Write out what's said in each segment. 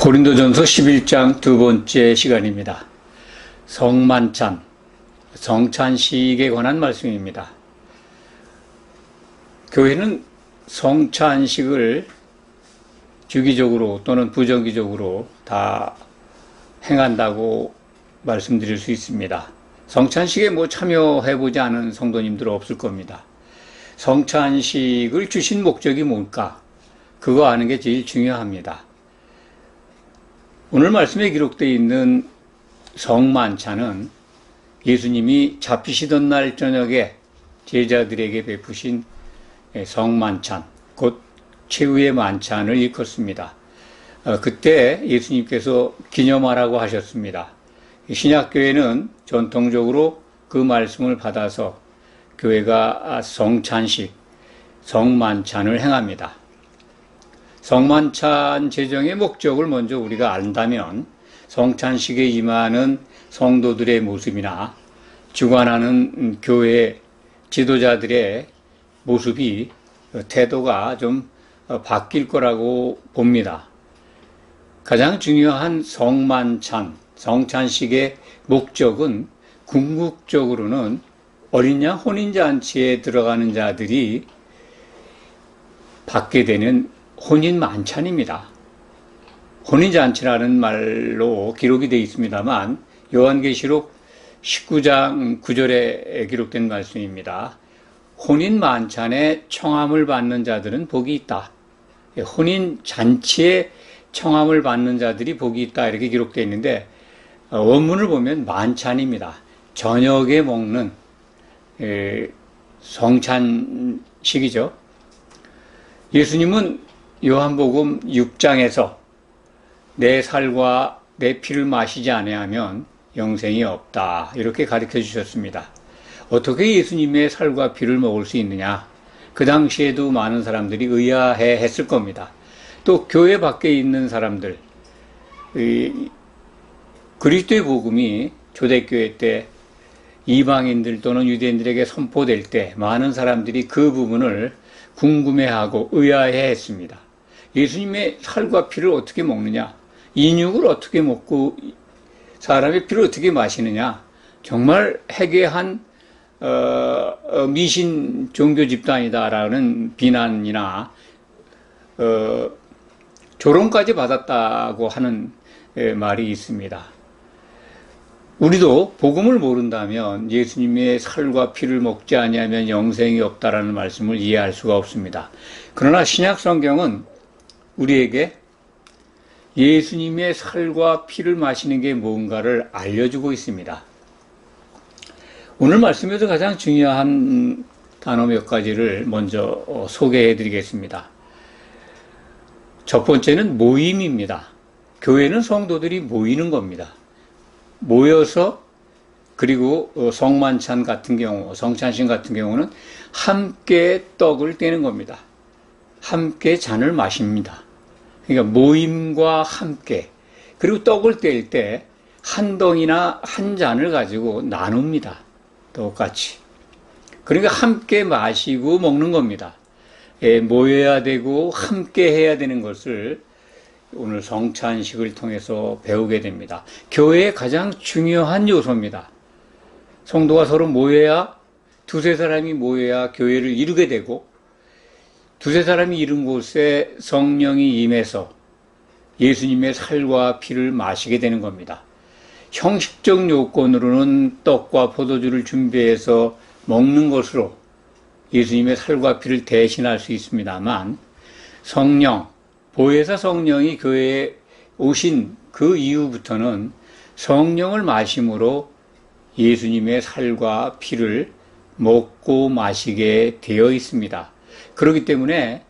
고린도전서 11장 두 번째 시간입니다. 성만찬, 성찬식에 관한 말씀입니다. 교회는 성찬식을 주기적으로 또는 부정기적으로 다 행한다고 말씀드릴 수 있습니다. 성찬식에 참여해보지 않은 성도님들 없을 겁니다. 성찬식을 주신 목적이 뭘까? 그거 아는 게 제일 중요합니다. 오늘 말씀에 기록되어 있는 성만찬은 예수님이 잡히시던 날 저녁에 제자들에게 베푸신 성만찬, 곧 최후의 만찬을 일컫습니다. 그때 예수님께서 기념하라고 하셨습니다. 신약교회는 전통적으로 그 말씀을 받아서 교회가 성찬식, 성만찬을 행합니다. 성만찬 제정의 목적을 먼저 우리가 안다면 성찬식에 임하는 성도들의 모습이나 주관하는 교회 지도자들의 모습이 태도가 좀 바뀔 거라고 봅니다. 가장 중요한 성만찬, 성찬식의 목적은 궁극적으로는 어린 양 혼인잔치에 들어가는 자들이 받게 되는 혼인 만찬입니다. 혼인잔치라는 말로 기록이 되어 있습니다만 요한계시록 19장 9절에 기록된 말씀입니다. 혼인 만찬에 청함을 받는 자들은 복이 있다. 혼인잔치에 청함을 받는 자들이 복이 있다 이렇게 기록되어 있는데 원문을 보면 만찬입니다. 저녁에 먹는 성찬식이죠. 예수님은 요한복음 6장에서 내 살과 내 피를 마시지 아니하면 영생이 없다 이렇게 가르쳐 주셨습니다. 어떻게 예수님의 살과 피를 먹을 수 있느냐? 그 당시에도 많은 사람들이 의아해 했을 겁니다. 또 교회 밖에 있는 사람들, 그리스도의 복음이 초대교회 때 이방인들 또는 유대인들에게 선포될 때 많은 사람들이 그 부분을 궁금해하고 의아해 했습니다. 예수님의 살과 피를 어떻게 먹느냐? 인육을 어떻게 먹고 사람의 피를 어떻게 마시느냐? 정말 해괴한 미신 종교 집단이다라는 비난이나 조롱까지 받았다고 하는 말이 있습니다. 우리도 복음을 모른다면 예수님의 살과 피를 먹지 아니하면 영생이 없다라는 말씀을 이해할 수가 없습니다. 그러나 신약 성경은 우리에게 예수님의 살과 피를 마시는 게 뭔가를 알려주고 있습니다. 오늘 말씀에서 가장 중요한 단어 몇 가지를 먼저 소개해 드리겠습니다. 첫 번째는 모임입니다. 교회는 성도들이 모이는 겁니다. 모여서 그리고 성만찬 같은 경우, 성찬식 같은 경우는 함께 떡을 떼는 겁니다. 함께 잔을 마십니다. 그러니까 모임과 함께 그리고 떡을 뗄 때 한 덩이나 한 잔을 가지고 나눕니다. 똑같이. 그러니까 함께 마시고 먹는 겁니다. 모여야 되고 함께 해야 되는 것을 오늘 성찬식을 통해서 배우게 됩니다. 교회의 가장 중요한 요소입니다. 성도가 서로 모여야 두세 사람이 모여야 교회를 이루게 되고 두세 사람이 이룬 곳에 성령이 임해서 예수님의 살과 피를 마시게 되는 겁니다. 형식적 요건으로는 떡과 포도주를 준비해서 먹는 것으로 예수님의 살과 피를 대신할 수 있습니다만 성령, 보혜사 성령이 교회에 오신 그 이후부터는 성령을 마심으로 예수님의 살과 피를 먹고 마시게 되어 있습니다. 그렇기 때문에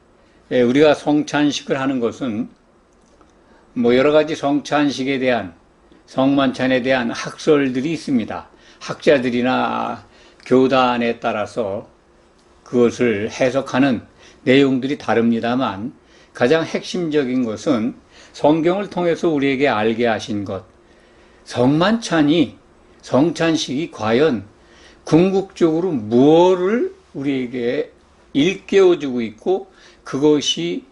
우리가 성찬식을 하는 것은 여러 가지 성찬식에 대한 성만찬에 대한 학설들이 있습니다. 학자들이나 교단에 따라서 그것을 해석하는 내용들이 다릅니다만 가장 핵심적인 것은 성경을 통해서 우리에게 알게 하신 것, 성찬식이 과연 궁극적으로 무엇을 우리에게 일깨워주고 있고 그것이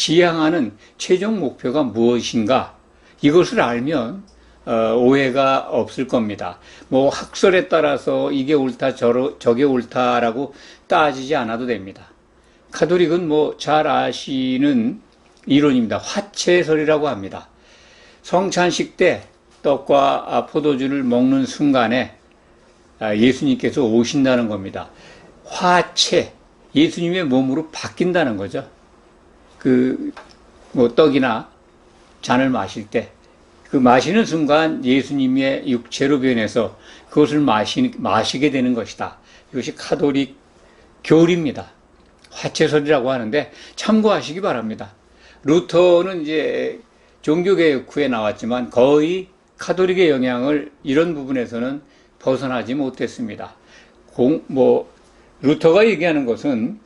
지향하는 최종 목표가 무엇인가, 이것을 알면 오해가 없을 겁니다. 뭐 학설에 따라서 이게 옳다 저게 옳다라고 따지지 않아도 됩니다. 가톨릭은 뭐 잘 아시는 이론입니다. 화채설이라고 합니다. 성찬식 때 떡과 포도주를 먹는 순간에 예수님께서 오신다는 겁니다. 화채, 예수님의 몸으로 바뀐다는 거죠. 뭐 떡이나 잔을 마실 때, 그 마시는 순간 예수님의 육체로 변해서 그것을 마시게 되는 것이다. 이것이 가톨릭 교리입니다. 화채설이라고 하는데 참고하시기 바랍니다. 루터는 이제 종교개혁 후에 나왔지만 거의 가톨릭의 영향을 이런 부분에서는 벗어나지 못했습니다. 루터가 얘기하는 것은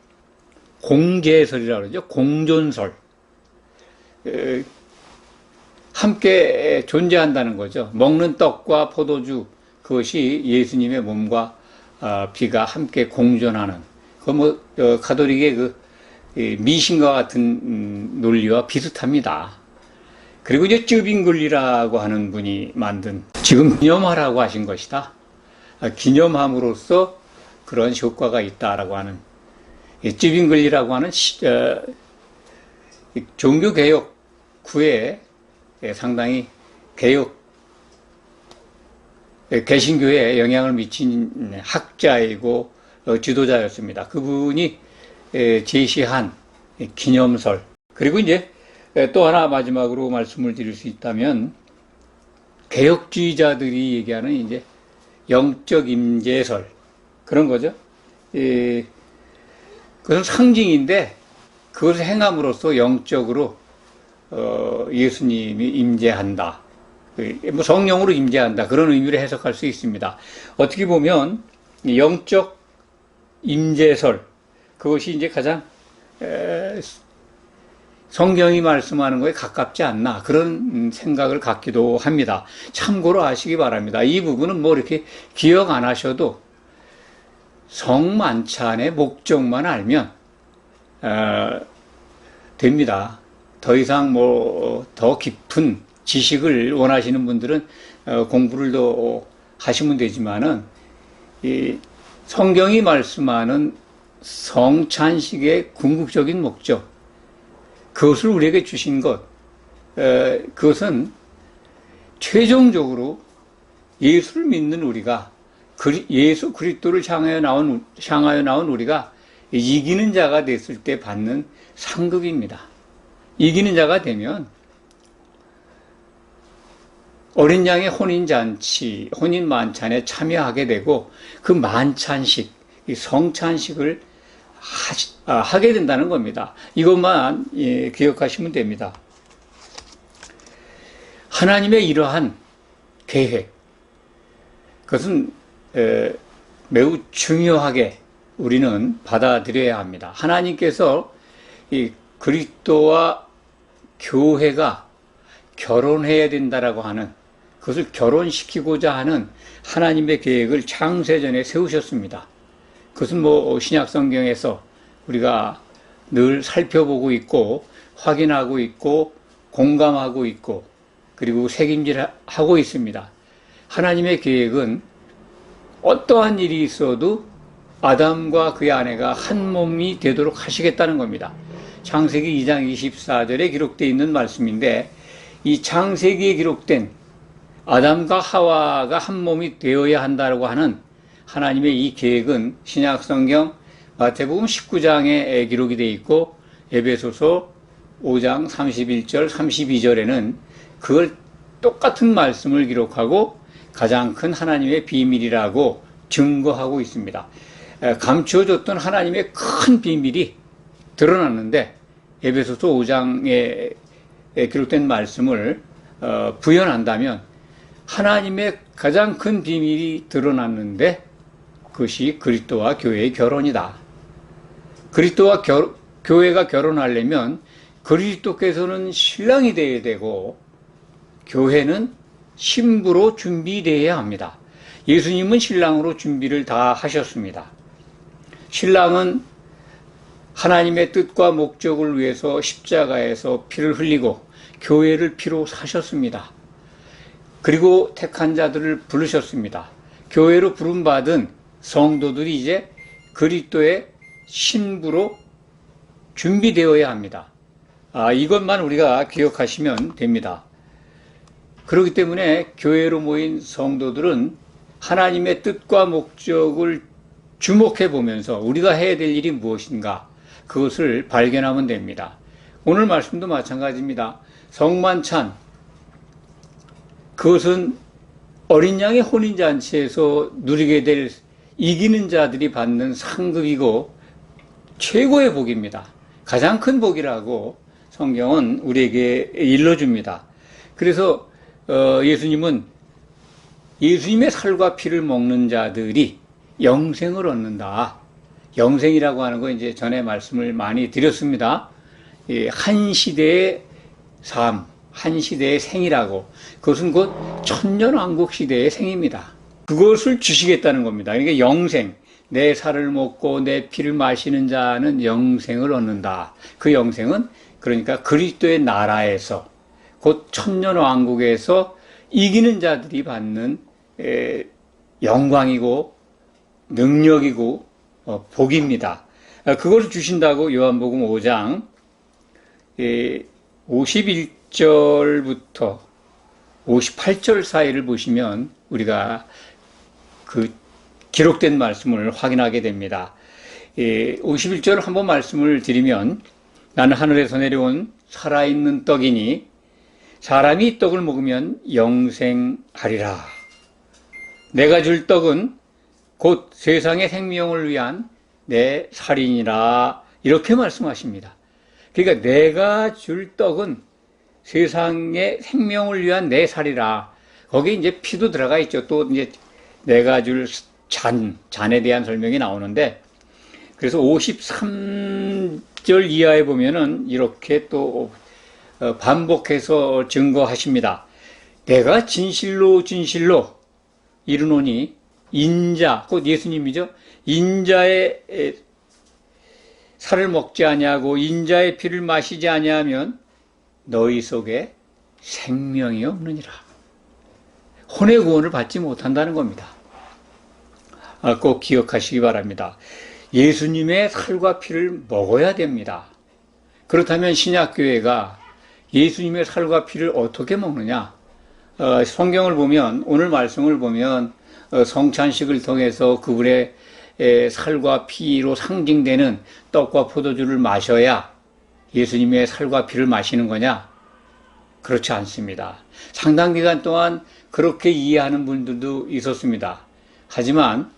공제설이라고 그러죠. 공존설. 함께 존재한다는 거죠. 먹는 떡과 포도주, 그것이 예수님의 몸과 피가 함께 공존하는, 가톨릭의 미신과 같은 논리와 비슷합니다. 그리고 이제 쯔빙글리라고 하는 분이 만든, 지금 기념하라고 하신 것이다. 기념함으로써 그런 효과가 있다라고 하는, 쯔빙글리라고 하는 종교개혁 후에 상당히 개신교에 영향을 미친 학자이고 지도자였습니다. 그분이 제시한 기념설. 그리고 이제 또 하나 마지막으로 말씀을 드릴 수 있다면, 개혁주의자들이 얘기하는 이제 영적 임재설, 그런 거죠. 그것은 상징인데 그것을 행함으로써 영적으로 예수님이 임재한다, 뭐 성령으로 임재한다, 그런 의미로 해석할 수 있습니다. 어떻게 보면 영적 임재설, 그것이 이제 가장 성경이 말씀하는 거에 가깝지 않나, 그런 생각을 갖기도 합니다. 참고로 아시기 바랍니다. 이 부분은 뭐 이렇게 기억 안 하셔도 성만찬의 목적만 알면 됩니다. 더 이상 더 깊은 지식을 원하시는 분들은 공부를 더 하시면 되지만은, 이 성경이 말씀하는 성찬식의 궁극적인 목적, 그것을 우리에게 주신 것, 그것은 최종적으로 예수를 믿는 우리가, 예수 그리스도를 향하여 나온 우리가 이기는 자가 됐을 때 받는 상급입니다. 이기는 자가 되면 어린 양의 혼인 만찬에 참여하게 되고, 그 만찬식, 이 성찬식을 하게 된다는 겁니다. 이것만 기억하시면 됩니다. 하나님의 이러한 계획, 그것은 매우 중요하게 우리는 받아들여야 합니다. 하나님께서 이 그리스도와 교회가 결혼해야 된다라고 하는, 그것을 결혼시키고자 하는 하나님의 계획을 창세전에 세우셨습니다. 그것은 신약 성경에서 우리가 늘 살펴보고 확인하고 있고 공감하고 있고 그리고 새김질하고 있습니다. 하나님의 계획은 어떠한 일이 있어도 아담과 그의 아내가 한 몸이 되도록 하시겠다는 겁니다. 창세기 2장 24절에 기록되어 있는 말씀인데, 이 창세기에 기록된 아담과 하와가 한 몸이 되어야 한다고 하는 하나님의 이 계획은 신약성경 마태복음 19장에 기록이 되어 있고, 에베소서 5장 31절 32절에는 그걸 똑같은 말씀을 기록하고 가장 큰 하나님의 비밀이라고 증거하고 있습니다. 감추어졌던 하나님의 큰 비밀이 드러났는데, 에베소서 5장에 기록된 말씀을 부연한다면 하나님의 가장 큰 비밀이 드러났는데, 그것이 그리스도와 교회의 결혼이다. 그리스도와 교회가 결혼하려면 그리스도께서는 신랑이 되어야 되고 교회는 신부로 준비되어야 합니다. 예수님은 신랑으로 준비를 다 하셨습니다. 신랑은 하나님의 뜻과 목적을 위해서 십자가에서 피를 흘리고 교회를 피로 사셨습니다. 그리고 택한 자들을 부르셨습니다. 교회로 부름받은 성도들이 이제 그리스도의 신부로 준비되어야 합니다. 이것만 우리가 기억하시면 됩니다. 그렇기 때문에 교회로 모인 성도들은 하나님의 뜻과 목적을 주목해 보면서 우리가 해야 될 일이 무엇인가, 그것을 발견하면 됩니다. 오늘 말씀도 마찬가지입니다. 성만찬, 그것은 어린 양의 혼인잔치에서 누리게 될 이기는 자들이 받는 상급이고 최고의 복입니다. 가장 큰 복이라고 성경은 우리에게 일러줍니다. 그래서 예수님은 예수님의 살과 피를 먹는 자들이 영생을 얻는다. 영생이라고 하는 거 이제 전에 말씀을 많이 드렸습니다. 한 시대의 삶, 한 시대의 생이라고. 그것은 곧 천년왕국 시대의 생입니다. 그것을 주시겠다는 겁니다. 그러니까 영생, 내 살을 먹고 내 피를 마시는 자는 영생을 얻는다. 그 영생은 그러니까 그리스도의 나라에서, 곧 천년왕국에서 이기는 자들이 받는 영광이고 능력이고 복입니다. 그것을 주신다고 요한복음 5장 51절부터 58절 사이를 보시면 우리가 그 기록된 말씀을 확인하게 됩니다. 51절 한번 말씀을 드리면, 나는 하늘에서 내려온 살아있는 떡이니 사람이 이 떡을 먹으면 영생하리라. 내가 줄 떡은 곧 세상의 생명을 위한 내 살이니라. 이렇게 말씀하십니다. 그러니까 내가 줄 떡은 세상의 생명을 위한 내 살이라. 거기에 이제 피도 들어가 있죠. 또 이제 내가 줄 잔에 대한 설명이 나오는데, 그래서 53절 이하에 보면은 이렇게 또 반복해서 증거하십니다. 내가 진실로 진실로 이르노니 인자, 곧 예수님이죠. 인자의 살을 먹지 아니하고 인자의 피를 마시지 아니하면 너희 속에 생명이 없느니라. 혼의 구원을 받지 못한다는 겁니다. 꼭 기억하시기 바랍니다. 예수님의 살과 피를 먹어야 됩니다. 그렇다면 신약교회가 예수님의 살과 피를 어떻게 먹느냐? 성경을 보면, 오늘 말씀을 보면 성찬식을 통해서 그분의 살과 피로 상징되는 떡과 포도주를 마셔야 예수님의 살과 피를 마시는 거냐? 그렇지 않습니다. 상당 기간 동안 그렇게 이해하는 분들도 있었습니다. 하지만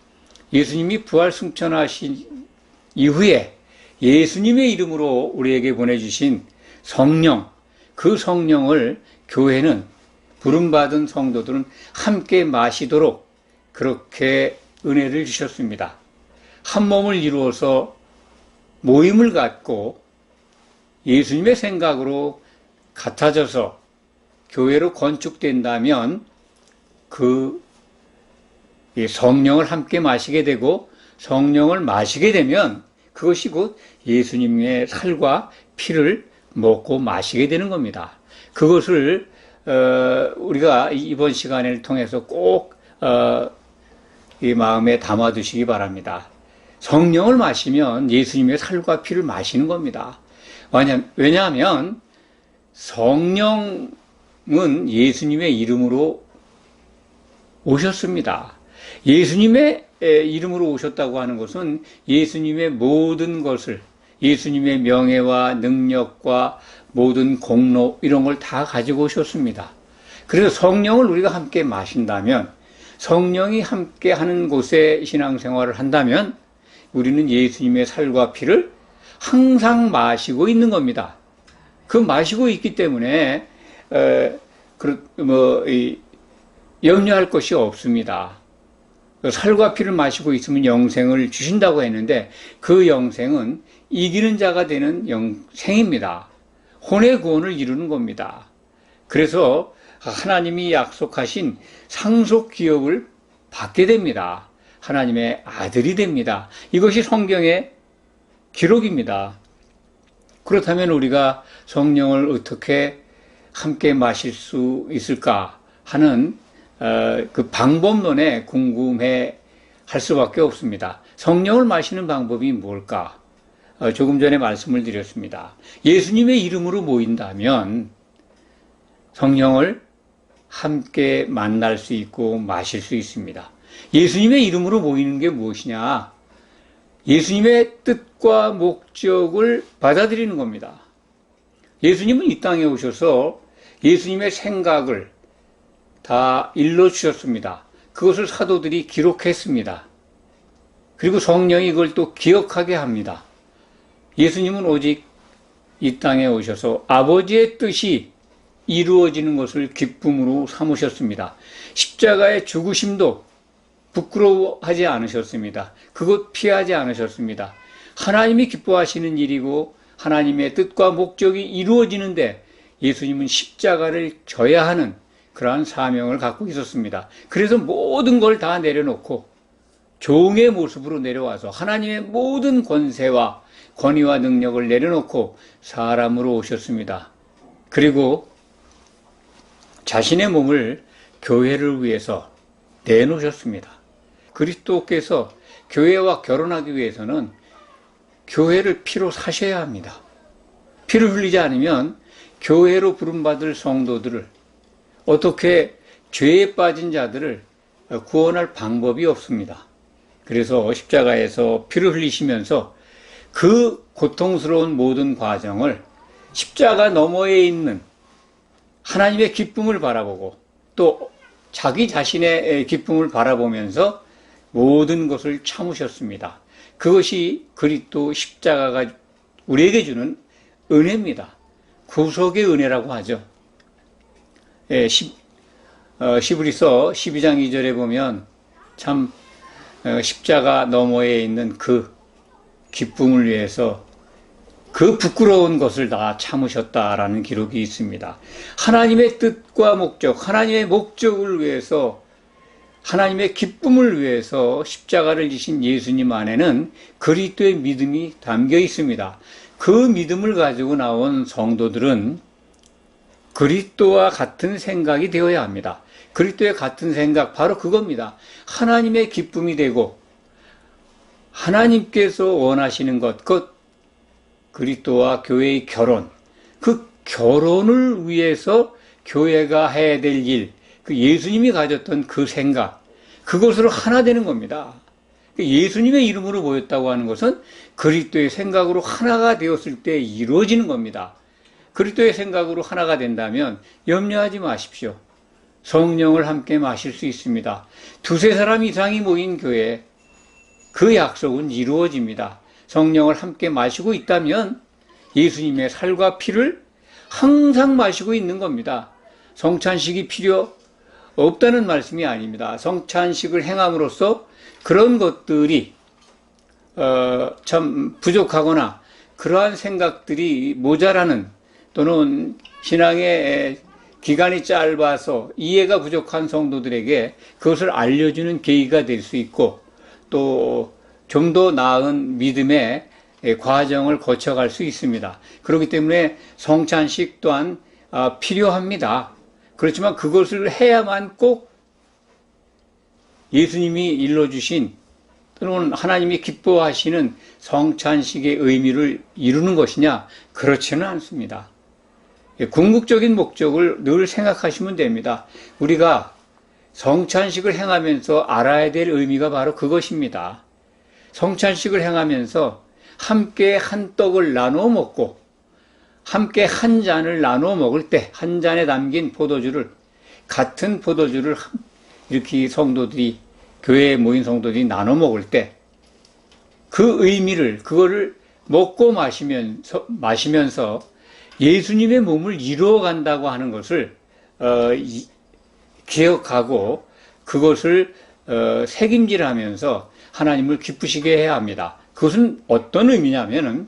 예수님이 부활 승천하신 이후에 예수님의 이름으로 우리에게 보내주신 성령, 그 성령을 교회는, 부름받은 성도들은 함께 마시도록 그렇게 은혜를 주셨습니다. 한 몸을 이루어서 모임을 갖고 예수님의 생각으로 같아져서 교회로 건축된다면 그 성령을 함께 마시게 되고, 성령을 마시게 되면 그것이 곧 예수님의 살과 피를 먹고 마시게 되는 겁니다. 그것을 우리가 이번 시간을 통해서 꼭 이 마음에 담아두시기 바랍니다. 성령을 마시면 예수님의 살과 피를 마시는 겁니다. 왜냐하면 성령은 예수님의 이름으로 오셨습니다. 예수님의 이름으로 오셨다고 하는 것은 예수님의 모든 것을, 예수님의 명예와 능력과 모든 공로, 이런 걸 다 가지고 오셨습니다. 그래서 성령을 우리가 함께 마신다면, 성령이 함께 하는 곳에 신앙생활을 한다면 우리는 예수님의 살과 피를 항상 마시고 있는 겁니다. 그 마시고 있기 때문에 염려할 것이 없습니다. 살과 피를 마시고 있으면 영생을 주신다고 했는데, 그 영생은 이기는 자가 되는 영생입니다. 혼의 구원을 이루는 겁니다. 그래서 하나님이 약속하신 상속 기업을 받게 됩니다. 하나님의 아들이 됩니다. 이것이 성경의 기록입니다. 그렇다면 우리가 성령을 어떻게 함께 마실 수 있을까 하는 그 방법론에 궁금해 할 수밖에 없습니다. 성령을 마시는 방법이 뭘까? 조금 전에 말씀을 드렸습니다. 예수님의 이름으로 모인다면 성령을 함께 만날 수 있고 마실 수 있습니다. 예수님의 이름으로 모이는 게 무엇이냐? 예수님의 뜻과 목적을 받아들이는 겁니다. 예수님은 이 땅에 오셔서 예수님의 생각을 다 일러주셨습니다. 그것을 사도들이 기록했습니다. 그리고 성령이 이걸 또 기억하게 합니다. 예수님은 오직 이 땅에 오셔서 아버지의 뜻이 이루어지는 것을 기쁨으로 삼으셨습니다. 십자가의 죽으심도 부끄러워하지 않으셨습니다. 그것 피하지 않으셨습니다. 하나님이 기뻐하시는 일이고 하나님의 뜻과 목적이 이루어지는데 예수님은 십자가를 져야 하는 그러한 사명을 갖고 있었습니다. 그래서 모든 걸 다 내려놓고 종의 모습으로 내려와서 하나님의 모든 권세와 권위와 능력을 내려놓고 사람으로 오셨습니다. 그리고 자신의 몸을 교회를 위해서 내놓으셨습니다. 그리스도께서 교회와 결혼하기 위해서는 교회를 피로 사셔야 합니다. 피를 흘리지 않으면 교회로 부름받을 성도들을, 어떻게 죄에 빠진 자들을 구원할 방법이 없습니다. 그래서 십자가에서 피를 흘리시면서 그 고통스러운 모든 과정을 십자가 너머에 있는 하나님의 기쁨을 바라보고 또 자기 자신의 기쁨을 바라보면서 모든 것을 참으셨습니다. 그것이 그리스도 십자가가 우리에게 주는 은혜입니다. 구속의 은혜라고 하죠. 시브리서 12장 2절에 보면 참 십자가 너머에 있는 그 기쁨을 위해서 그 부끄러운 것을 다 참으셨다라는 기록이 있습니다. 하나님의 뜻과 목적, 하나님의 목적을 위해서, 하나님의 기쁨을 위해서 십자가를 지신 예수님 안에는 그리스도의 믿음이 담겨 있습니다. 그 믿음을 가지고 나온 성도들은 그리스도와 같은 생각이 되어야 합니다. 그리스도의 같은 생각, 바로 그겁니다. 하나님의 기쁨이 되고 하나님께서 원하시는 것, 그 그리스도와 교회의 결혼, 그 결혼을 위해서 교회가 해야 될 일, 그 예수님이 가졌던 그 생각, 그것으로 하나 되는 겁니다. 예수님의 이름으로 모였다고 하는 것은 그리스도의 생각으로 하나가 되었을 때 이루어지는 겁니다. 그리스도의 생각으로 하나가 된다면 염려하지 마십시오. 성령을 함께 마실 수 있습니다. 두세 사람 이상이 모인 교회, 그 약속은 이루어집니다. 성령을 함께 마시고 있다면 예수님의 살과 피를 항상 마시고 있는 겁니다. 성찬식이 필요 없다는 말씀이 아닙니다. 성찬식을 행함으로써 그런 것들이 참 부족하거나 그러한 생각들이 모자라는, 또는 신앙의 기간이 짧아서 이해가 부족한 성도들에게 그것을 알려주는 계기가 될 수 있고, 또 좀 더 나은 믿음의 과정을 거쳐갈 수 있습니다. 그렇기 때문에 성찬식 또한 필요합니다. 그렇지만 그것을 해야만 꼭 예수님이 일러주신, 또는 하나님이 기뻐하시는 성찬식의 의미를 이루는 것이냐? 그렇지는 않습니다. 궁극적인 목적을 늘 생각하시면 됩니다. 우리가 성찬식을 행하면서 알아야 될 의미가 바로 그것입니다. 성찬식을 행하면서 함께 한 떡을 나누어 먹고 함께 한 잔을 나누어 먹을 때 한 잔에 담긴 포도주를, 같은 포도주를 이렇게 성도들이, 교회에 모인 성도들이 나눠 먹을 때 그 의미를, 그거를 먹고 마시면서 예수님의 몸을 이루어 간다고 하는 것을 기억하고 그것을 책임질하면서 하나님을 기쁘시게 해야 합니다. 그것은 어떤 의미냐면은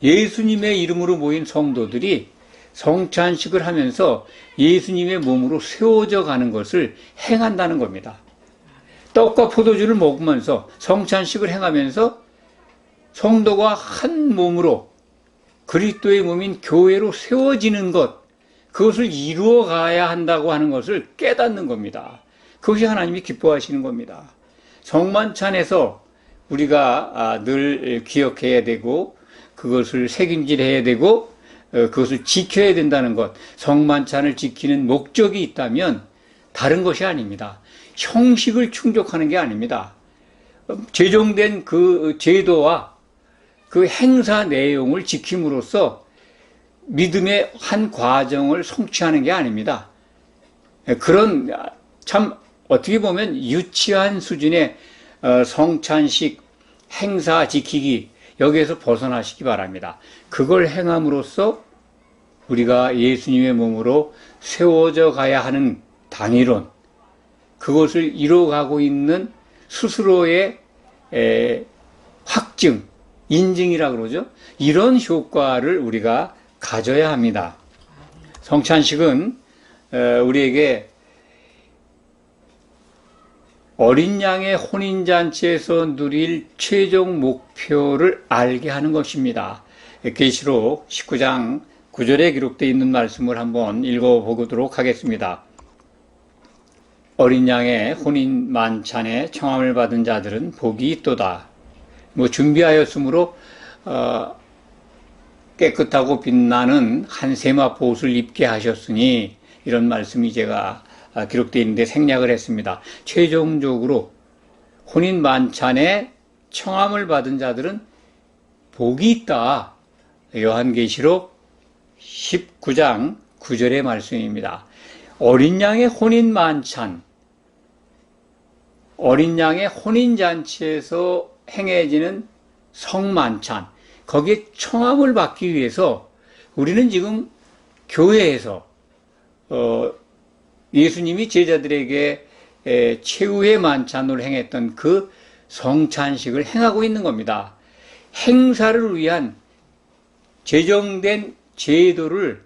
예수님의 이름으로 모인 성도들이 성찬식을 하면서 예수님의 몸으로 세워져 가는 것을 행한다는 겁니다. 떡과 포도주를 먹으면서 성찬식을 행하면서 성도가 한 몸으로 그리스도의 몸인 교회로 세워지는 것, 그것을 이루어 가야 한다고 하는 것을 깨닫는 겁니다. 그것이 하나님이 기뻐하시는 겁니다. 성만찬에서 우리가 늘 기억해야 되고 그것을 새김질해야 되고 그것을 지켜야 된다는 것, 성만찬을 지키는 목적이 있다면 다른 것이 아닙니다. 형식을 충족하는 게 아닙니다. 제정된 그 제도와 그 행사 내용을 지킴으로써 믿음의 한 과정을 성취하는 게 아닙니다. 그런 참 어떻게 보면 유치한 수준의 성찬식 행사 지키기, 여기에서 벗어나시기 바랍니다. 그걸 행함으로써 우리가 예수님의 몸으로 세워져 가야 하는 단위론, 그것을 이루어가고 있는 스스로의 확증, 인증이라고 그러죠. 이런 효과를 우리가 가져야 합니다. 성찬식은 우리에게 어린 양의 혼인잔치에서 누릴 최종 목표를 알게 하는 것입니다. 계시록 19장 9절에 기록되어 있는 말씀을 한번 읽어보도록 하겠습니다. 어린 양의 혼인 만찬에 청함을 받은 자들은 복이 있도다. 준비하였으므로 깨끗하고 빛나는 한 세마포 옷을 입게 하셨으니, 이런 말씀이 제가 기록되어 있는데 생략을 했습니다. 최종적으로 혼인 만찬에 청함을 받은 자들은 복이 있다. 요한계시록 19장 9절의 말씀입니다. 어린 양의 혼인 만찬, 어린 양의 혼인잔치에서 행해지는 성만찬, 거기에 청함을 받기 위해서 우리는 지금 교회에서 예수님이 제자들에게 최후의 만찬으로 행했던 그 성찬식을 행하고 있는 겁니다. 행사를 위한 제정된 제도를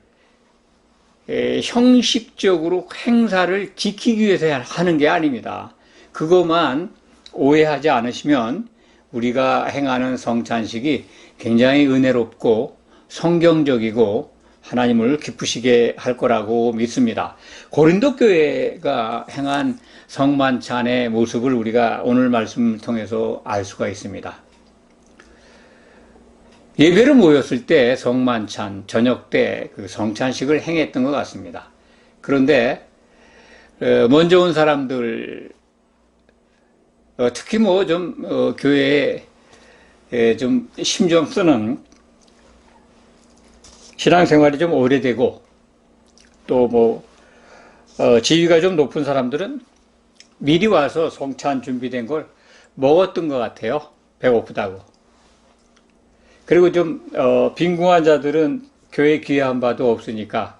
형식적으로 행사를 지키기 위해서 하는 게 아닙니다. 그것만 오해하지 않으시면 우리가 행하는 성찬식이 굉장히 은혜롭고 성경적이고 하나님을 기쁘시게 할 거라고 믿습니다. 고린도 교회가 행한 성만찬의 모습을 우리가 오늘 말씀을 통해서 알 수가 있습니다. 예배를 모였을 때 성만찬, 저녁 때 그 성찬식을 행했던 것 같습니다. 그런데 먼저 온 사람들, 특히 교회에 좀 심정 쓰는, 신앙생활이 좀 오래되고 또 지위가 좀 높은 사람들은 미리 와서 성찬 준비된 걸 먹었던 것 같아요. 배고프다고. 그리고 좀 빈궁한 자들은 교회 귀한 바도 없으니까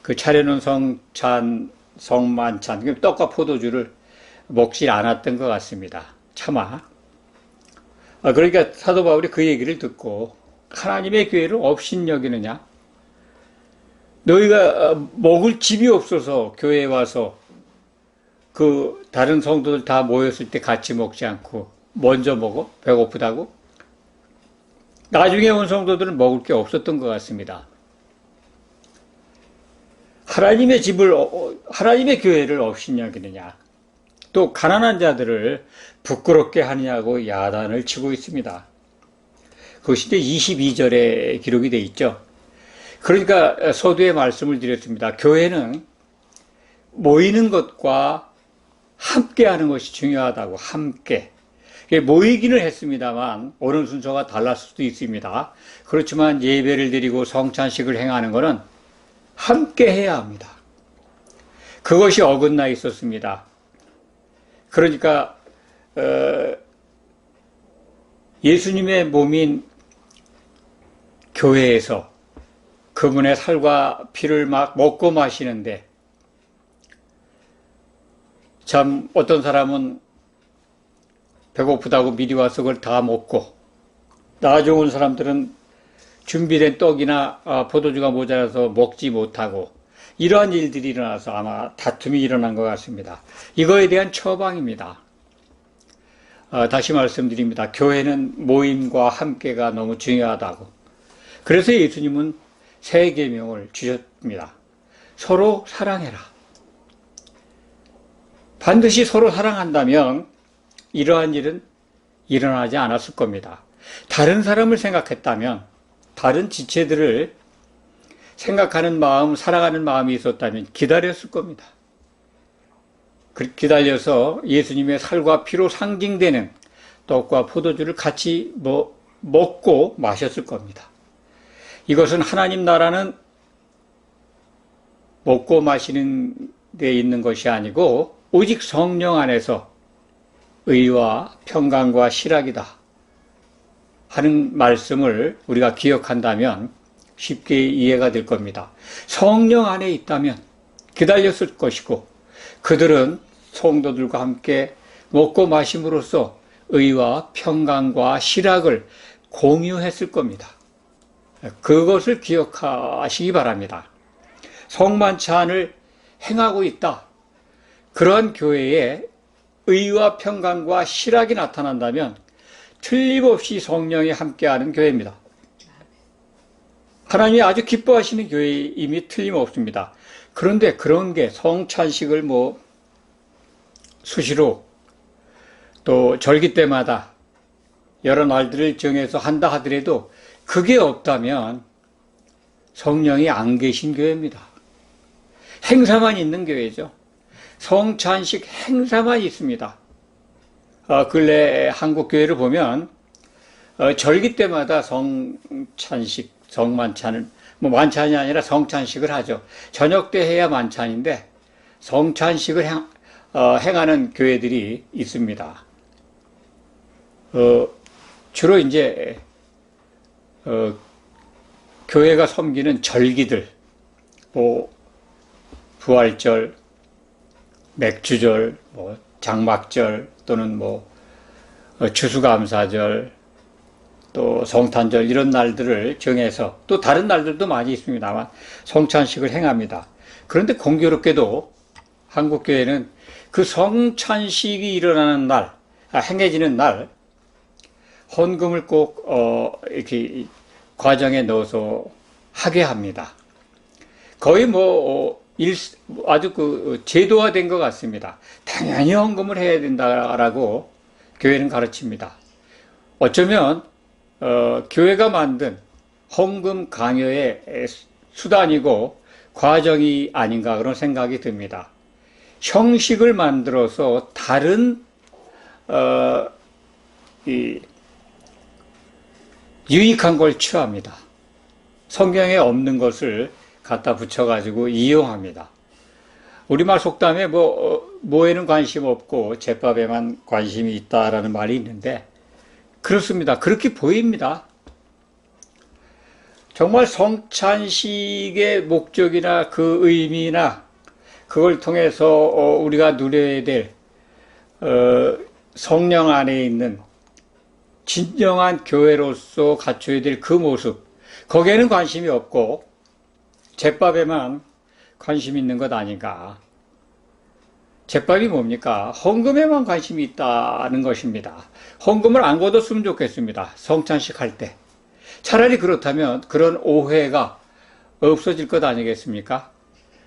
그 차려놓은 성찬, 성만찬, 떡과 포도주를 먹지 않았던 것 같습니다. 차마. 그러니까 사도 바울이 그 얘기를 듣고, 하나님의 교회를 업신여기느냐? 너희가 먹을 집이 없어서 교회에 와서 그 다른 성도들 다 모였을 때 같이 먹지 않고 먼저 먹어? 배고프다고? 나중에 온 성도들은 먹을 게 없었던 것 같습니다. 하나님의 교회를 업신여기느냐? 또 가난한 자들을 부끄럽게 하느냐고 야단을 치고 있습니다. 그것이 이제 22절에 기록이 되어 있죠. 그러니까 서두에 말씀을 드렸습니다. 교회는 모이는 것과 함께 하는 것이 중요하다고. 함께. 모이기는 했습니다만 오는 순서가 달랐을 수도 있습니다. 그렇지만 예배를 드리고 성찬식을 행하는 것은 함께 해야 합니다. 그것이 어긋나 있었습니다. 그러니까 예수님의 몸인 교회에서 그분의 살과 피를 막 먹고 마시는데, 참 어떤 사람은 배고프다고 미리 와서 그걸 다 먹고, 나중 온 사람들은 준비된 떡이나 포도주가 모자라서 먹지 못하고, 이러한 일들이 일어나서 아마 다툼이 일어난 것 같습니다. 이거에 대한 처방입니다. 다시 말씀드립니다. 교회는 모임과 함께가 너무 중요하다고. 그래서 예수님은 새 계명을 주셨습니다. 서로 사랑해라. 반드시 서로 사랑한다면 이러한 일은 일어나지 않았을 겁니다. 다른 사람을 생각했다면, 다른 지체들을 생각하는 마음, 사랑하는 마음이 있었다면 기다렸을 겁니다. 기다려서 예수님의 살과 피로 상징되는 떡과 포도주를 같이 먹고 마셨을 겁니다. 이것은 하나님 나라는 먹고 마시는 데 있는 것이 아니고 오직 성령 안에서 의와 평강과 실학이다 하는 말씀을 우리가 기억한다면 쉽게 이해가 될 겁니다. 성령 안에 있다면 기다렸을 것이고 그들은 성도들과 함께 먹고 마심으로써 의와 평강과 실학을 공유했을 겁니다. 그것을 기억하시기 바랍니다. 성만찬을 행하고 있다. 그러한 교회에 의와 평강과 실학이 나타난다면 틀림없이 성령이 함께하는 교회입니다. 하나님이 아주 기뻐하시는 교회임이 틀림없습니다. 그런데 그런 게 성찬식을 수시로 또 절기 때마다 여러 날들을 정해서 한다 하더라도 그게 없다면 성령이 안 계신 교회입니다. 행사만 있는 교회죠. 성찬식 행사만 있습니다. 근래 한국 교회를 보면 절기 때마다 성찬식, 성만찬을 만찬이 아니라 성찬식을 하죠. 저녁 때 해야 만찬인데 성찬식을 행하는 교회들이 있습니다. 주로 이제 교회가 섬기는 절기들, 부활절, 맥주절, 장막절 또는 추수감사절, 또 성탄절 이런 날들을 정해서 또 다른 날들도 많이 있습니다만 성찬식을 행합니다. 그런데 공교롭게도 한국교회는 그 성찬식이 일어나는 날, 행해지는 날 헌금을 꼭 이렇게 과정에 넣어서 하게 합니다. 거의 아주 제도화된 것 같습니다. 당연히 헌금을 해야 된다라고 교회는 가르칩니다. 어쩌면 교회가 만든 헌금 강요의 수단이고 과정이 아닌가 그런 생각이 듭니다. 형식을 만들어서 다른 유익한 걸 취합니다. 성경에 없는 것을 갖다 붙여가지고 이용합니다. 우리말 속담에 뭐에는 관심 없고 제밥에만 관심이 있다라는 말이 있는데 그렇습니다. 그렇게 보입니다. 정말 성찬식의 목적이나 그 의미나 그걸 통해서 우리가 누려야 될 성령 안에 있는 진정한 교회로서 갖춰야 될 그 모습, 거기에는 관심이 없고 제밥에만 관심이 있는 것 아닌가. 제밥이 뭡니까? 헌금에만 관심이 있다는 것입니다. 헌금을 안 걷었으면 좋겠습니다. 성찬식 할 때. 차라리 그렇다면 그런 오해가 없어질 것 아니겠습니까?